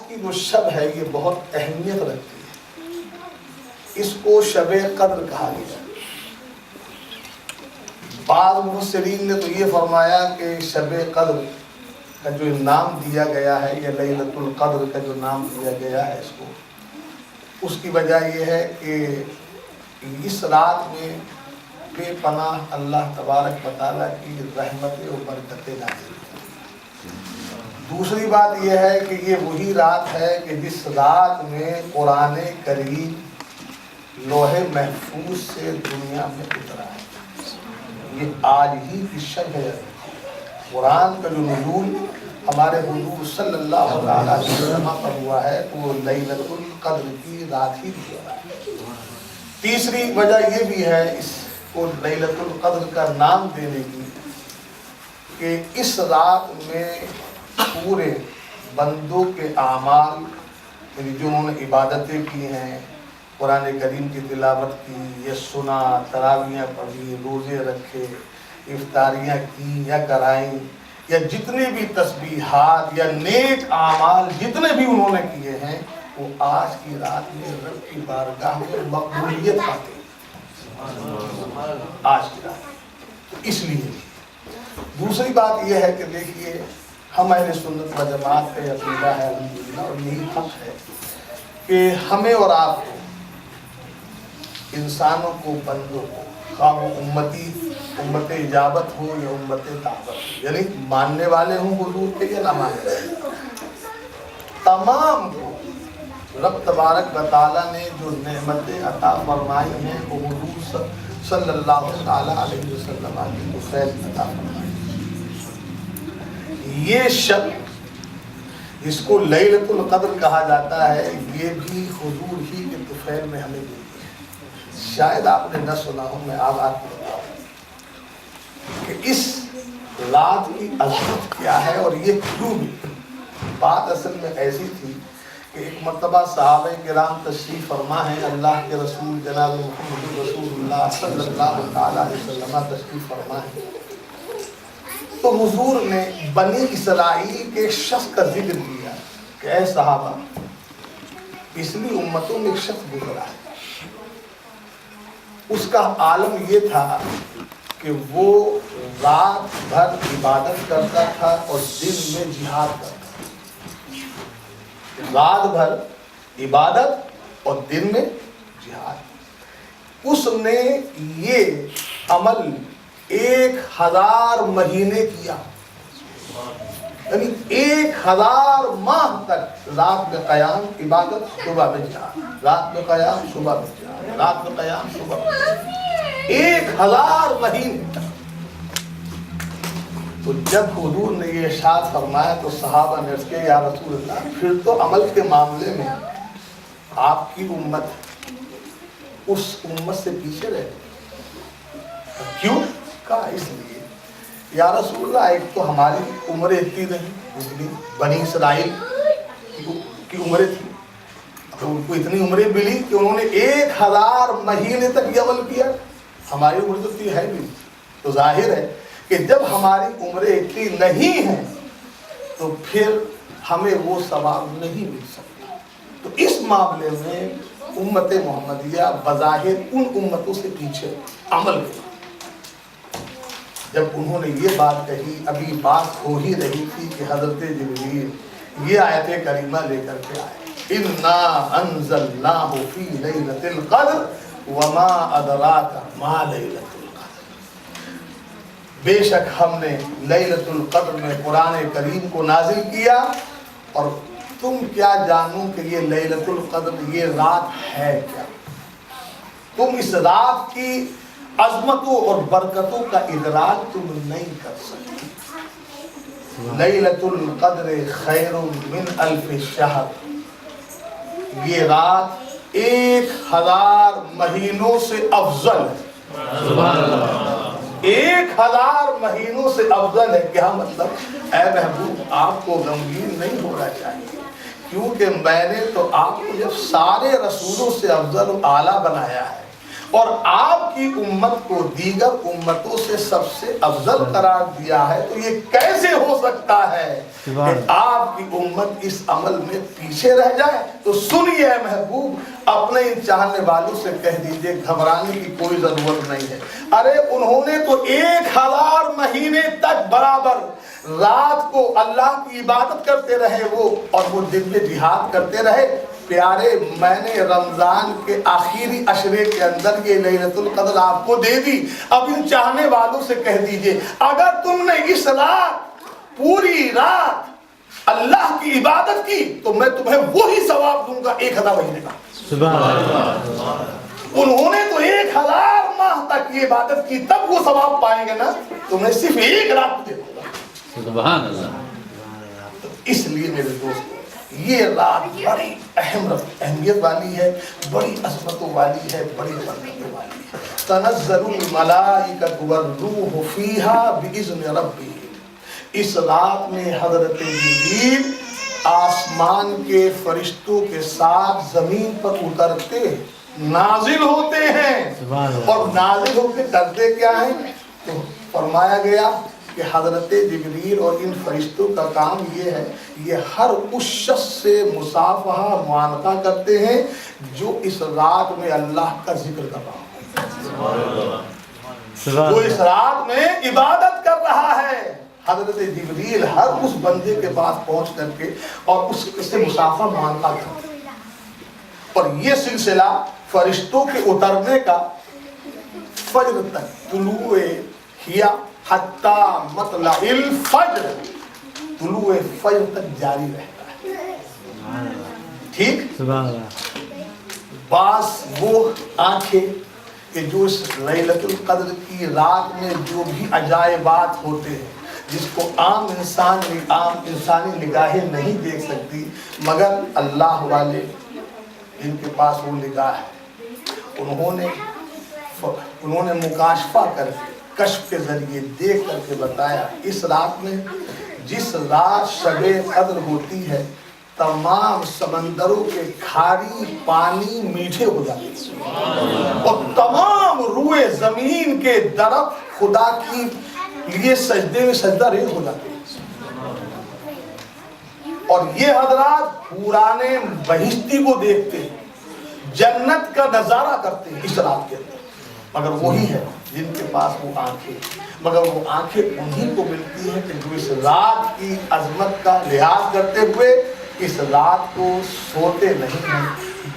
کی جو شب ہے یہ بہت اہمیت رکھتی ہے، اس کو شب قدر کہا گیا۔ بعض مفسرین نے تو یہ فرمایا کہ شب قدر کا جو نام دیا گیا ہے یا لیلۃ القدر کا جو نام دیا گیا ہے اس کو، اس کی وجہ یہ ہے کہ اس رات میں بے پناہ اللہ تبارک و تعالیٰ کی رحمتیں و برکتیں نازل ہوئی۔ دوسری بات یہ ہے کہ یہ وہی رات ہے کہ جس رات میں قرآن کریم لوح محفوظ سے دنیا میں اترا ہے۔ یہ آج ہی کی شب ہے۔ قرآن کا جو نزول ہمارے حضور صلی اللہ علیہ وسلم پر ہوا ہے تو وہ لیلۃ القدر کی رات ہی ہوا ہے۔ تیسری وجہ یہ بھی ہے اس کو لیلۃ القدر کا نام دینے کی کہ اس رات میں پورے بندوں کے اعمال، یعنی جو انہوں نے عبادتیں کی ہیں، قرآن کریم کی تلاوت کی یا سنا، تراویحیں پڑھی، روزے رکھے، افطاریاں کی یا کرائیں، یا جتنے بھی تسبیحات یا نیک اعمال جتنے بھی انہوں نے کیے ہیں وہ آج کی رات میں رب کی بارگاہ میں مقبولیت پاتے ہیں۔ آج کی رات تو اس لیے دوسری بات یہ ہے کہ دیکھیے ہم اہل سنت و جماعت کا عقیدہ ہے الحمدللہ، اور یہی حق ہے کہ ہمیں اور آپ کو، انسانوں کو، بندوں کو، خواہ وہ امت اجابت ہو یا امت دعوت ہو، یعنی ماننے والے ہوں حضور کے یا نہ ماننے والے، تمام کو رب تبارک و تعالیٰ نے جو نعمتیں عطا فرمائی ہیں وہ حضور صلی اللہ علیہ وسلم کو فیض عطا فرمائی۔ یہ شب جس کو لیلۃ القدر کہا جاتا ہے یہ بھی حضور ہی کے طفیل میں ہمیں ملی ہے۔ شاید آپ نے نہ سنا ہو، میں آپ کو بتاؤں کہ اس رات کی عظمت کیا ہے اور یہ کیوں بھی۔ بات اصل میں ایسی تھی کہ ایک مرتبہ صحابہ کرام تشریف فرما ہیں، اللہ کے رسول جناب محمد رسول اللہ صلی اللہ علیہ وسلم تشریف فرما ہیں، تو حضور نے بنی اسرائیل کے ایک شخص کا ذکر کیا کہ اے صحابہ، پچھلی امتوں میں ایک شخص گزرا ہے، اس کا عالم یہ تھا کہ وہ رات بھر عبادت کرتا تھا اور دن میں جہاد کرتا تھا۔ رات بھر عبادت اور دن میں جہاد۔ اس نے یہ عمل 1000 مہینے کیا، یعنی 1000 ماہ تک رات میں قیام عبادت، صبح میں جہاد، رات میں قیام، صبح میں جہاد، رات میں قیام، صبح میں جہاد، 1000 مہینے تک۔ تو جب حضور نے یہ ارشاد فرمایا تو صحابہ نے عرض کیا یا رسول اللہ، پھر تو عمل کے معاملے میں آپ کی امت اس امت سے پیچھے رہے۔ کیوں؟ کہا اس لیے یا رسول اللہ، ایک تو ہماری عمریں اتنی نہیں، جتنی بنی اسرائیل کی عمریں تھی، تو ان کو اتنی عمریں ملی کہ انہوں نے 1000 مہینے تک یہ عمل کیا۔ ہماری عمر تو اتنی ہے بھی، تو ظاہر ہے کہ جب ہماری عمریں اتنی نہیں ہیں تو پھر ہمیں وہ ثواب نہیں مل سکتا۔ تو اس معاملے میں امت محمدیہ بظاہر ان امتوں سے پیچھے عمل کیا۔ جب انہوں نے یہ بات کہی، ابھی بات ہو ہی رہی تھی کہ حضرت جبریل یہ آیت کریمہ لے کر کے آئے، اِنَّا أَنزَلْنَاهُ فِي لَيْلَةِ الْقَدْرِ وَمَا أَدْرَاكَ مَا لَيْلَةُ الْقَدْرِ، بے شک ہم نے لیلۃ القدر میں قرآن کریم کو نازل کیا، اور تم کیا جانو کہ یہ لیلۃ القدر یہ رات ہے کیا، تم اس رات کی عظمتوں اور برکتوں کا ادراک تم نہیں کر سکتے۔ لیلۃ القدر خیر من الف شہر، یہ رات 1000 مہینوں سے افضل ہے۔ سبحان اللہ، 1000 مہینوں سے افضل ہے۔ کیا مطلب؟ اے محبوب، آپ کو غمگین نہیں ہونا چاہیے، کیونکہ میں نے تو آپ کو جب سارے رسولوں سے افضل و اعلیٰ بنایا ہے اور آپ کی امت کو دیگر امتوں سے سب سے افضل قرار دیا ہے، تو یہ کیسے ہو سکتا ہے کہ آپ کی امت اس عمل میں پیچھے رہ جائے؟ تو سنیے محبوب، اپنے ان چاہنے والوں سے کہہ دیجئے گھبرانے کی کوئی ضرورت نہیں ہے۔ ارے انہوں نے تو 1000 مہینے تک برابر رات کو اللہ کی عبادت کرتے رہے وہ، اور وہ دن میں جہاد کرتے رہے۔ پیارے، میں نے رمضان کے آخری عشرے کے اندر یہ لیلۃ القدر آپ کو دے دی۔ اب ان چاہنے والوں سے کہہ دیجئے اگر تم نے اس رات پوری رات اللہ کی عبادت کی تو میں تمہیں وہی ثواب دوں گا 1000 مہینے کا۔ سبحان اللہ۔ انہوں نے تو 1000 ماہ تک یہ عبادت کی، تب وہ ثواب پائیں گے نا، تمہیں صرف ایک رات دے دوں گا۔ سبحان اللہ۔ اس لیے میرے دوست، یہ رات بڑی اہمیت والی ہے، بڑی عظمتوں والی ہے، بڑی برکتوں والی ہے۔ تنزل الملائکۃ والروح فیہا باذن ربہم، اس رات میں حضرت جبریل آسمان کے فرشتوں کے ساتھ زمین پر اترتے نازل ہوتے ہیں، اور نازل ہو کے کرتے کیا ہیں؟ تو فرمایا گیا کہ حضرت جبریل اور ان فرشتوں کا کام یہ ہے، یہ ہر اس شخص سے مصافحہ معانقہ کرتے ہیں جو اس رات میں اللہ کا ذکر کر رہا ہو، وہ اس رات میں عبادت کر رہا ہے۔ حضرت جبریل ہر اس بندے کے پاس پہنچ کر کے اور اس سے مصافحہ معانقہ کرتے ہیں، اور یہ سلسلہ فرشتوں کے اترنے کا فجر تک، طلوع ہیا حتی مطلع الفجر، طلوع فجر تک جاری رہتا ہے۔ ٹھیک؟ سبحان اللہ۔ بعض وہ آنکھیں کہ جو اس لیلۃ القدر کی رات میں جو بھی عجائبات ہوتے ہیں، جس کو عام انسانی نگاہیں نہیں دیکھ سکتی، مگر اللہ والے جن کے پاس وہ نگاہ ہے، انہوں نے مکاشفہ کر کے، کشف کے ذریعے دیکھ کر کے بتایا، اس رات میں جس رات شب قدر ہوتی ہے، تمام سمندروں کے کھاری پانی میٹھے ہو جاتے ہیں، اور تمام روئے زمین کے درخت خدا کی لیے سجدے میں سجدہ ریز ہو جاتے ہیں، اور یہ حضرات پرانے بہشتی کو دیکھتے ہیں، جنت کا نظارہ کرتے ہیں اس رات کے اندر، مگر وہی ہے جن کے پاس وہ آنکھیں، مگر وہ آنکھیں انہیں کو ملتی ہیں کہ جو اس رات کی عظمت کا لحاظ کرتے ہوئے اس رات کو سوتے نہیں ہیں،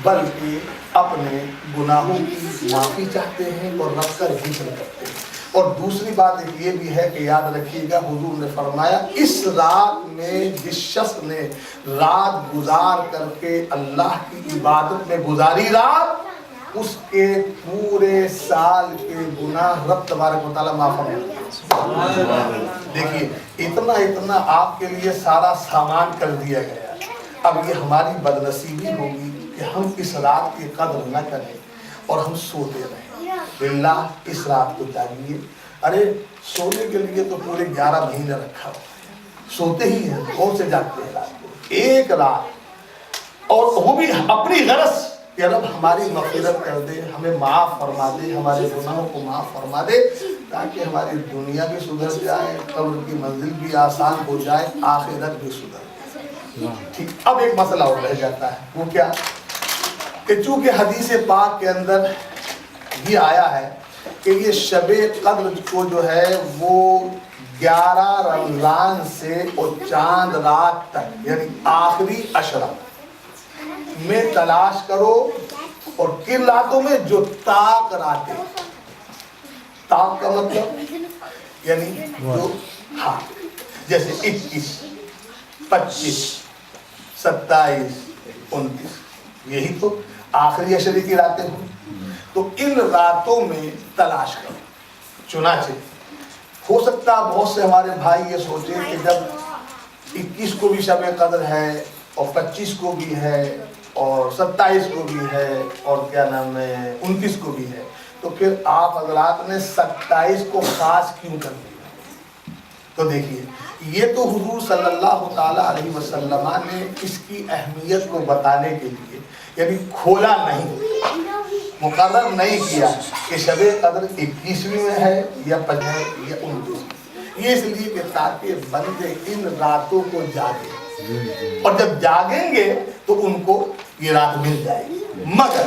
بلکہ اپنے گناہوں کی معافی چاہتے ہیں اور رب کا ذکر کرتے ہیں۔ اور دوسری بات یہ بھی ہے کہ یاد رکھیے گا، حضور نے فرمایا اس رات میں جس شخص نے رات گزار کر کے اللہ کی عبادت میں گزاری رات، اس کے پورے سال کے گناہ رب تبارک و تعالیٰ معاف فرماتا ہے۔ دیکھیے اتنا آپ کے لیے سارا سامان کر دیا گیا، اب یہ ہماری بدنصیبی ہوگی کہ ہم اس رات کی قدر نہ کریں اور ہم سوتے رہیں۔ باللہ اس رات کو چاہیے، ارے سونے کے لیے تو پورے 11 مہینے رکھا ہوا ہے، سوتے ہی ہیں، کون سے جاگتے ہیں رات کو؟ ایک رات، اور وہ بھی اپنی غرض کہ رب ہماری مغفرت کر دے، ہمیں معاف فرما دے، ہمارے گناہوں کو معاف فرما دے، تاکہ ہماری دنیا بھی سدھر جائے، قبر کی منزل بھی آسان ہو جائے، آخرت بھی سدھر جائے۔ ٹھیک، اب ایک مسئلہ اور رہ جاتا ہے، وہ کیا کہ چونکہ حدیث پاک کے اندر یہ آیا ہے کہ یہ شب قدر کو جو ہے وہ 11 رمضان سے اور چاند رات تک، یعنی آخری عشرہ میں تلاش کرو، اور کن راتوں میں؟ جو طاق راتیں، طاق کا مطلب یعنی جو ہاں جیسے 21، 25، 27، 29، یہی تو آخری عشرے کی راتیں ہوں، تو ان راتوں میں تلاش کرو۔ چنانچہ ہو سکتا بہت سے ہمارے بھائی یہ سوچیں کہ جب 21 کو بھی شب قدر ہے اور 25 کو بھی ہے اور 27 کو بھی ہے اور کیا نام ہے 29 کو بھی ہے، تو پھر آپ حضرات نے 27 کو خاص کیوں کر دیا؟ تو دیکھیے یہ تو حضور صلی اللہ تعالی علیہ وسلم نے اس کی اہمیت کو بتانے کے لیے یعنی کھولا نہیں، مقرر نہیں کیا کہ شب قدر 21ویں میں ہے یا 25 یا 29، یہ اس لیے کہ تاکہ بندے ان راتوں کو جاگیں، اور جب جاگیں گے تو ان کو یہ رات مل جائے گی۔ مگر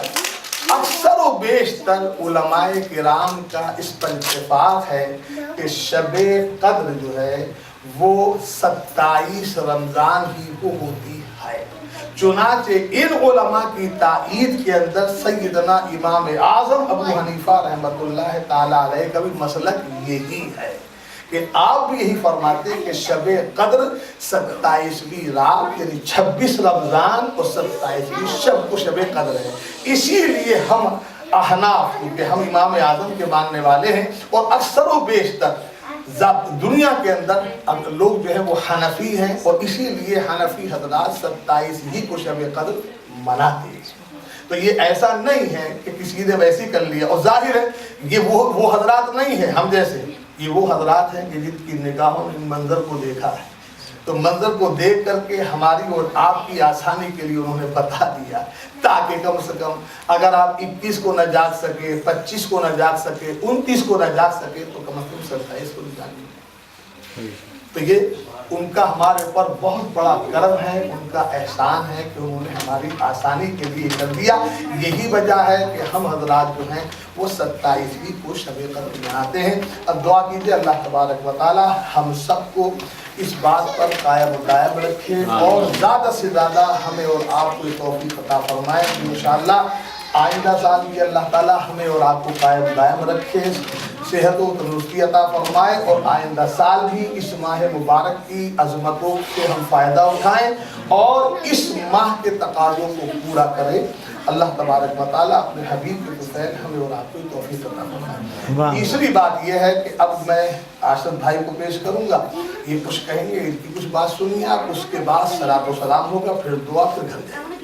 اکثر و بیشتر علماء کرام کا اس پر اتفاق ہے کہ شب قدر جو ہے وہ 27 رمضان ہی کو ہوتی ہے۔ چنانچہ ان علماء کی تائید کے اندر سیدنا امام اعظم ابو حنیفہ رحمۃ اللہ تعالی علیہ کا بھی مسلک یہی ہے کہ آپ بھی یہی فرماتے ہیں کہ شب قدر 27ویں رات یعنی 26 رمضان اور 27ویں شب کو شب قدر ہے۔ اسی لیے ہم احناف، کیونکہ ہم امام اعظم کے ماننے والے ہیں، اور اکثر و بیشتر دنیا کے اندر لوگ جو ہے وہ حنفی ہیں، اور اسی لیے حنفی حضرات 27 ہی کو شب قدر مناتے ہیں۔ تو یہ ایسا نہیں ہے کہ کسی نے ویسے کر لیا، اور ظاہر ہے یہ وہ حضرات نہیں ہیں ہم جیسے، یہ وہ حضرات ہیں کہ جن کی نگاہوں نے منظر کو دیکھا ہے، تو منظر کو دیکھ کر کے ہماری اور آپ کی آسانی کے لیے انہوں نے بتا دیا، تاکہ کم سے کم اگر آپ 21 کو نہ جاگ سکے، 25 کو نہ جاگ سکے، 29 کو نہ جاگ سکے، تو کم از کم 27 کو نہ جاگیں۔ تو یہ ان کا ہمارے اوپر بہت بڑا کرم ہے، ان کا احسان ہے کہ انہوں نے ہماری آسانی کے لیے کر دیا۔ یہی وجہ ہے کہ ہم حضرات جو ہیں وہ 27ویں کو شب قدر مناتے ہیں۔ اب دعا کیجیے اللہ تبارک و تعالی ہم سب کو اس بات پر قائم و دائم رکھے، اور زیادہ سے زیادہ ہمیں اور آپ کو توفیق عطا فرمائے کہ انشاءاللہ آئندہ سال بھی اللہ تعالی ہمیں اور آپ کو قائم دائم رکھے، صحت و تندرستی عطا فرمائے، اور آئندہ سال بھی اس ماہ مبارک کی عظمتوں سے ہم فائدہ اٹھائیں اور اس ماہ کے تقاضوں کو پورا کریں۔ اللہ تبارک و تعالیٰ اپنے حبیب کے طفیل ہمیں اور آپ کو توفیق عطا فرمائے۔ تیسری بات یہ ہے کہ اب میں آصف بھائی کو پیش کروں گا، یہ کچھ کہیں گے، ان کی کچھ بات سنیے آپ، اس کے بعد صلاۃ و سلام ہوگا، پھر دعا، پھر گھر جائیں گے۔